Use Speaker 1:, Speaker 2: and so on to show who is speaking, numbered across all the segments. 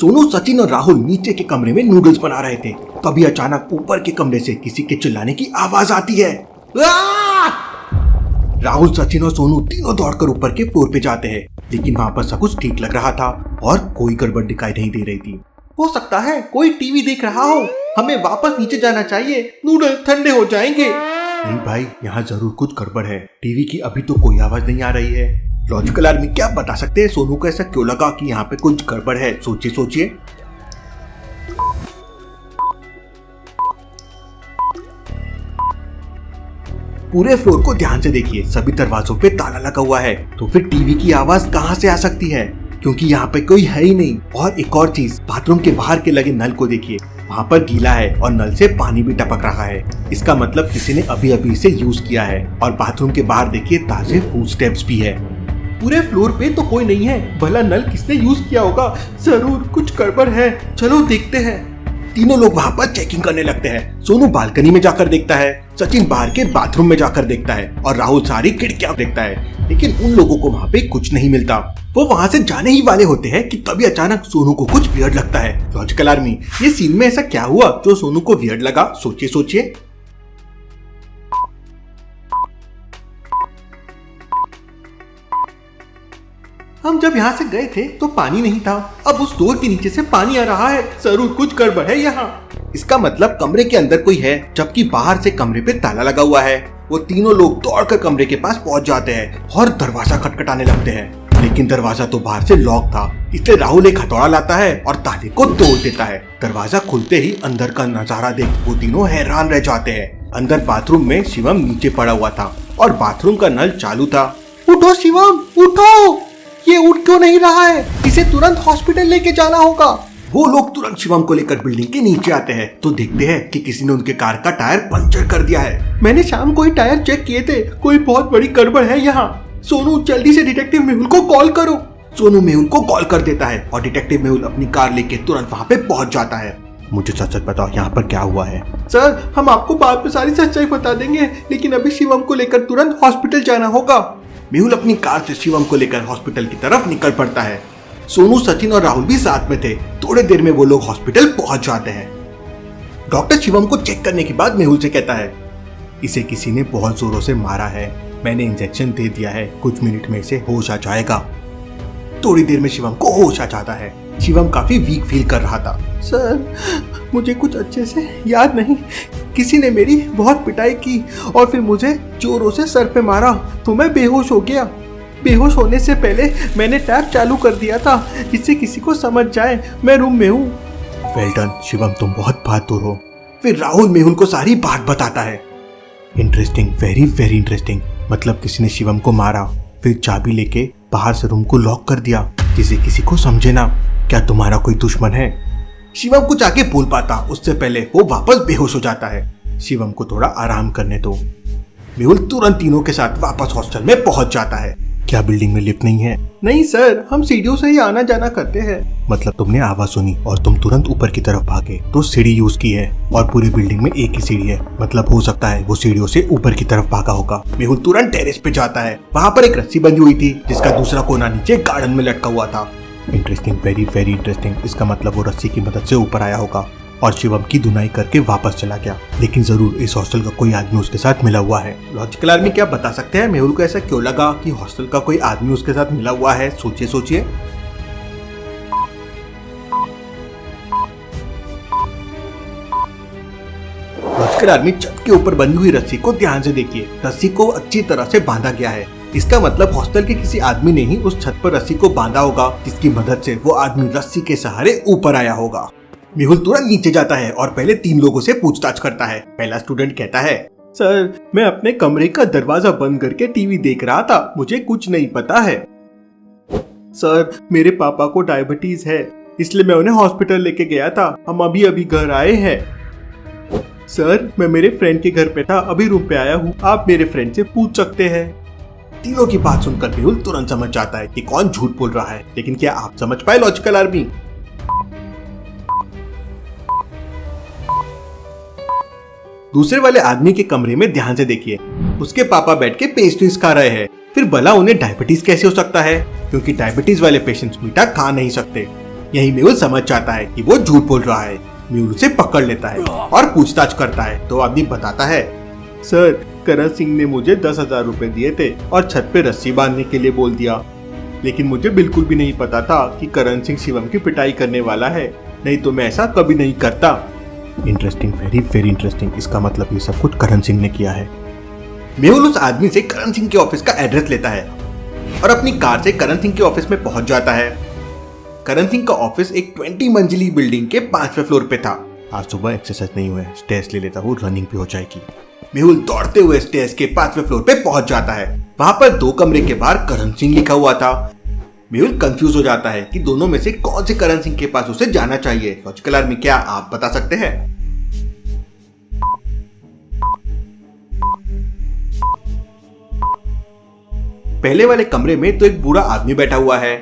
Speaker 1: सोनू, सचिन और राहुल नीचे के कमरे में नूडल्स बना रहे थे। तभी अचानक ऊपर के कमरे से किसी के चिल्लाने की आवाज आती है। राहुल, सचिन और सोनू तीनों दौड़कर ऊपर के फ्लोर पे जाते हैं, लेकिन वहाँ पर सब कुछ ठीक लग रहा था और कोई गड़बड़ दिखाई नहीं दे रही थी। हो सकता है कोई टीवी देख रहा हो, हमें वापस नीचे जाना चाहिए, नूडल्स ठंडे हो जाएंगे। नहीं भाई, यहाँ जरूर कुछ गड़बड़ है। टीवी की अभी तो कोई आवाज नहीं आ रही है। लॉजिकल आर्मी, क्या बता सकते हैं सोनू को ऐसा क्यों लगा कि यहाँ पे कुछ गड़बड़ है? सोचिए सोचिए। पूरे फ्लोर को ध्यान से देखिए, सभी दरवाजों पे ताला लगा हुआ है। तो फिर टीवी की आवाज कहाँ से आ सकती है? क्योंकि यहाँ पे कोई है ही नहीं। और एक और चीज, बाथरूम के बाहर के लगे नल को देखिए, वहाँ पर गीला है और नल से पानी भी टपक रहा है। इसका मतलब किसी ने अभी अभी इसे यूज किया है। और बाथरूम के बाहर देखिए ताजे फुटस्टेप्स भी है। पूरे फ्लोर पे तो कोई नहीं है, भला नल किसने यूज किया होगा? जरूर कुछ गड़बड़ है, चलो देखते हैं। तीनों लोग वहाँ पर चेकिंग करने लगते हैं। सोनू बालकनी में जाकर देखता है, सचिन बाहर के बाथरूम में जाकर देखता है और राहुल सारी खिड़कियां देखता है, लेकिन उन लोगों को वहाँ पे कुछ नहीं मिलता। वो वहाँ से जाने ही वाले होते हैं कि तभी अचानक सोनू को कुछ वियर्ड लगता है। लॉजिकल आर्मी, ये सीन में ऐसा क्या हुआ जो सोनू को वियर्ड लगा? सोचिए सोचिए। हम जब यहाँ से गए थे तो पानी नहीं था, अब उस डोर के नीचे से पानी आ रहा है। जरूर कुछ गड़बड़ है यहाँ। इसका मतलब कमरे के अंदर कोई है, जबकि बाहर से कमरे पे ताला लगा हुआ है। वो तीनों लोग दौड़कर कमरे के पास पहुंच जाते हैं और दरवाजा खटखटाने लगते हैं, लेकिन दरवाजा तो बाहर से लॉक था। इसलिए राहुल एक हथौड़ा लाता है और ताले को तोड़ देता है। दरवाजा खुलते ही अंदर का नजारा देख वो तीनों हैरान रह जाते हैं। अंदर बाथरूम में शिवम नीचे पड़ा हुआ था और बाथरूम का नल चालू था। उठो शिवम, उठो, ये उठ क्यों नहीं रहा है? इसे तुरंत हॉस्पिटल लेके जाना होगा। वो लोग तुरंत शिवम को लेकर बिल्डिंग के नीचे आते हैं तो देखते हैं कि किसी ने उनके कार का टायर पंचर कर दिया है। मैंने शाम को ही टायर चेक किए थे, कोई बहुत बड़ी गड़बड़ है यहाँ। सोनू, जल्दी से डिटेक्टिव मेहुल को कॉल करो। सोनू मेहुल को कॉल कर देता है और डिटेक्टिव मेहुल अपनी कार लेके तुरंत वहाँ पे पहुँच जाता है। मुझे सच सच बताओ, यहाँ पर क्या हुआ है? सर, हम आपको बाद में सारी सच्चाई बता देंगे, लेकिन अभी शिवम को लेकर तुरंत हॉस्पिटल जाना होगा। मेहुल अपनी कार से शिवम को लेकर हॉस्पिटल की तरफ निकल पड़ता है। सोनू, सचिन और राहुल भी साथ में थे। थोड़ी देर में वो लोग हॉस्पिटल पहुंच जाते हैं। डॉक्टर शिवम को चेक करने के बाद मेहुल से कहता है, इसे किसी ने बहुत जोरों से मारा है, मैंने इंजेक्शन दे दिया है, कुछ मिनट में इसे होश आ जाएगा। थोड़ी देर में शिवम को होश आ जाता है। शिवम काफी वीक फील कर रहा था। सर, मुझे कुछ अच्छे से याद नहीं, किसी ने मेरी बहुत पिटाई की और फिर मुझे जोरों से सर पे मारा तो मैं बेहोश हो गया। बेहोश होने से पहले मैंने टैप चालू कर दिया था जिससे किसी को समझ जाए मैं रूम में हूँ। वेल डन शिवम, तुम बहुत बहादुर हो। फिर राहुल मेहुल को सारी बात बताता है। Interesting, very very interesting. मतलब किसी ने शिवम को मारा, फिर चाबी लेके बाहर से रूम को लॉक कर दिया जिसे किसी को समझे ना। क्या तुम्हारा कोई दुश्मन है? शिवम कुछ आगे बोल पाता उससे पहले वो वापस बेहोश हो जाता है। शिवम को थोड़ा आराम करने दो। मेहुल तुरंत तीनों के साथ वापस हॉस्टल में पहुंच जाता है। क्या बिल्डिंग में लिफ्ट नहीं है? नहीं सर, हम सीढ़ियों से ही आना जाना करते हैं। मतलब तुमने आवाज सुनी और तुम तुरंत ऊपर की तरफ भागे तो सीढ़ी यूज की है और पूरी बिल्डिंग में एक ही सीढ़ी है। मतलब हो सकता है वो सीढ़ियों से ऊपर की तरफ भागा होगा। मेहुल तुरंत टेरेस पे जाता है। वहाँ पर एक रस्सी बंधी हुई थी जिसका दूसरा कोना नीचे गार्डन में लटका हुआ था। Interesting, very very interesting. इसका मतलब वो रस्सी की मदद से ऊपर आया होगा और शिवम की धुनाई करके वापस चला गया। लेकिन जरूर इस हॉस्टल का कोई आदमी उसके साथ मिला हुआ है। लॉजिकल आर्मी, क्या बता सकते हैं मेहुल को ऐसा क्यों लगा कि हॉस्टल का कोई आदमी उसके साथ मिला हुआ है? सोचिए सोचिए। लॉजिकल आर्मी, छत के ऊपर बंधी हुई रस्सी को ध्यान से देखिए। रस्सी को अच्छी तरह से बांधा गया है। इसका मतलब हॉस्टल के किसी आदमी ने ही उस छत पर रस्सी को बांधा होगा जिसकी मदद से वो आदमी रस्सी के सहारे ऊपर आया होगा। मेहुल तुरंत नीचे जाता है और पहले 3 लोगों से पूछताछ करता है। पहला स्टूडेंट कहता है, सर, मैं अपने कमरे का दरवाजा बंद करके टीवी देख रहा था, मुझे कुछ नहीं पता है। सर, मेरे पापा को डायबिटीज है, इसलिए मैं उन्हें हॉस्पिटल लेके गया था, हम अभी अभी घर आए हैं। सर, मैं मेरे फ्रेंड के घर पे था, अभी रूम पे आया हूँ, आप मेरे फ्रेंड से पूछ सकते हैं। तीनों की बात सुनकर मेहुल तुरंत समझ जाता है कि कौन झूठ बोल रहा है। लेकिन क्या आप समझ पाए लॉजिकल आर्मी? दूसरे वाले आदमी के कमरे में ध्यान से देखिए। उसके पापा बैठ के पेस्ट्रीज खा रहे हैं। फिर भला उन्हें डायबिटीज कैसे हो सकता है? क्योंकि डायबिटीज वाले पेशेंट्स मीठा खा नहीं सकते। यही मेहुल समझ जाता है कि वो झूठ बोल रहा है। मेहुल उसे पकड़ लेता है और पूछताछ करता है तो आदमी बताता है, सर करण सिंह ने मुझे 10,000 रुपए दिए थे और छत पे रस्सी बांधने के लिए बोल दिया, लेकिन मुझे बिल्कुल भी नहीं पता था कि करण सिंह शिवम की पिटाई करने वाला है, नहीं तो मैं ऐसा कभी नहीं करता। Interesting, very very interesting. इसका मतलब ये सब कुछ करण सिंह ने किया है। मेहुल उस आदमी से करण सिंह के ऑफिस का एड्रेस लेता है और अपनी कार से करण सिंह के ऑफिस में पहुंच जाता है। करण सिंह का ऑफिस एक 20 मंजिली बिल्डिंग के 5वें फ्लोर पे था। आज सुबह एक्सरसाइज नहीं हुआ है, स्टेयर्स ले लेता हूँ, रनिंग भी हो जाएगी। मेहुल दौड़ते हुए स्टेयर्स के 5वें फ्लोर पे पहुंच जाता है। वहां पर 2 कमरे के बाहर करण सिंह लिखा हुआ था। मेहुल कंफ्यूज हो जाता है कि दोनों में से कौन से करण सिंह के पास उसे जाना चाहिए। लॉजिकल आर्मी, क्या आप बता सकते हैं? पहले वाले कमरे में तो एक बूढ़ा आदमी बैठा हुआ है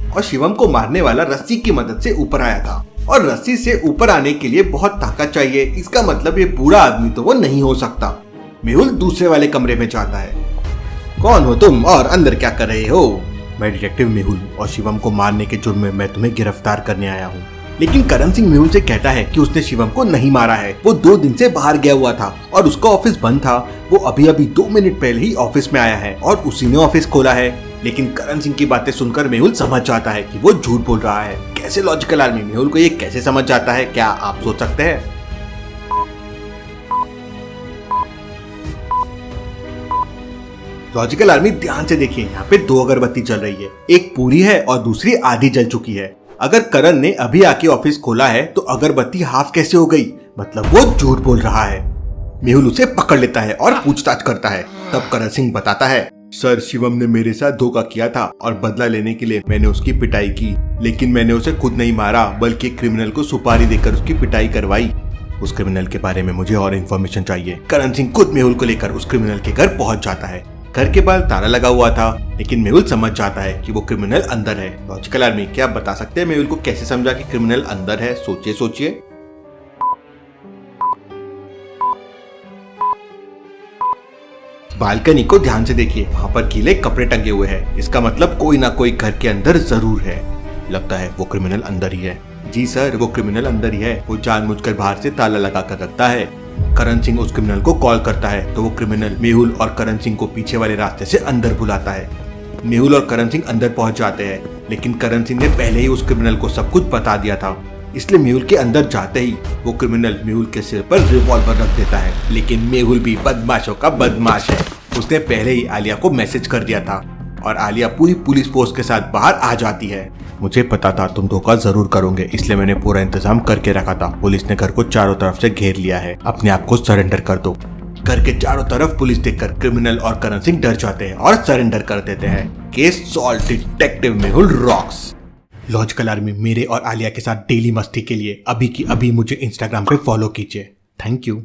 Speaker 1: और शिवम को मारने वाला रस्सी की मदद से ऊपर आया था, और रस्सी से ऊपर आने के लिए बहुत ताकत चाहिए। इसका मतलब ये बूढ़ा आदमी तो वो नहीं हो सकता। मेहुल दूसरे वाले कमरे में जाता है। कौन हो तुम और अंदर क्या कर रहे हो? मैं डिटेक्टिव मेहुल और शिवम को मारने के जुर्म में मैं तुम्हें गिरफ्तार करने आया हूँ। लेकिन करण सिंह मेहुल से कहता है कि उसने शिवम को नहीं मारा है, वो 2 दिन से बाहर गया हुआ था और उसका ऑफिस बंद था। वो अभी अभी 2 मिनट पहले ही ऑफिस में आया है और उसी ने ऑफिस खोला है। लेकिन करण सिंह की बातें सुनकर मेहुल समझ जाता है कि वो झूठ बोल रहा है। कैसे लॉजिकल आर्मी, मेहुल को ये कैसे समझ जाता है? क्या आप सोच सकते हैं? लॉजिकल आर्मी ध्यान से देखिए, यहाँ पे 2 अगरबत्ती जल रही है, एक पूरी है और दूसरी आधी जल चुकी है। अगर करण ने अभी आके ऑफिस खोला है तो अगरबत्ती हाफ कैसे हो गई? मतलब वो झूठ बोल रहा है। मेहुल उसे पकड़ लेता है और पूछताछ करता है। तब करण सिंह बताता है, सर शिवम ने मेरे साथ धोखा किया था और बदला लेने के लिए मैंने उसकी पिटाई की, लेकिन मैंने उसे खुद नहीं मारा बल्कि एक क्रिमिनल को सुपारी देकर उसकी पिटाई करवाई। उस क्रिमिनल के बारे में मुझे और इन्फॉर्मेशन चाहिए। करण सिंह खुद मेहुल को लेकर उस क्रिमिनल के घर पहुंच जाता है। घर के बाहर ताला लगा हुआ था, लेकिन मेहुल समझ जाता है कि वो क्रिमिनल अंदर है। लॉजिकल आर्मी, क्या आप बता सकते हैं मेहुल को कैसे समझा कि क्रिमिनल अंदर है? सोचिए सोचिए। बालकनी को ध्यान से देखिए, वहाँ पर गीले कपड़े टंगे हुए हैं। इसका मतलब कोई ना कोई घर के अंदर जरूर है। लगता है वो क्रिमिनल अंदर ही है। जी सर, वो क्रिमिनल अंदर ही है। वो जानबूझकर बाहर से ताला लगा कर रखता है। करण सिंह उस क्रिमिनल को कॉल करता है तो वो क्रिमिनल मेहुल और करण सिंह को पीछे वाले रास्ते से अंदर बुलाता है। मेहुल और करण सिंह अंदर पहुंच जाते हैं, लेकिन करण सिंह ने पहले ही उस क्रिमिनल को सब कुछ बता दिया था। इसलिए मेहुल के अंदर जाते ही वो क्रिमिनल मेहुल के सिर पर रिवॉल्वर रख देता है। लेकिन मेहुल भी बदमाशों का बदमाश है। उसने पहले ही आलिया को मैसेज कर दिया था और आलिया पूरी पुलिस फोर्स के साथ बाहर आ जाती है। मुझे पता था तुम धोखा जरूर करोगे, इसलिए मैंने पूरा इंतजाम करके रखा था। पुलिस ने घर को चारों तरफ से घेर लिया है, अपने आप को सरेंडर कर दो। घर के चारों तरफ पुलिस देखकर क्रिमिनल और करण सिंह डर जाते हैं और सरेंडर कर देते हैं। Case solve, detective Mehul rocks. Logical army, मेरे और आलिया के साथ डेली मस्ती के लिए अभी की अभी मुझे इंस्टाग्राम पे फॉलो कीजिए। Thank you.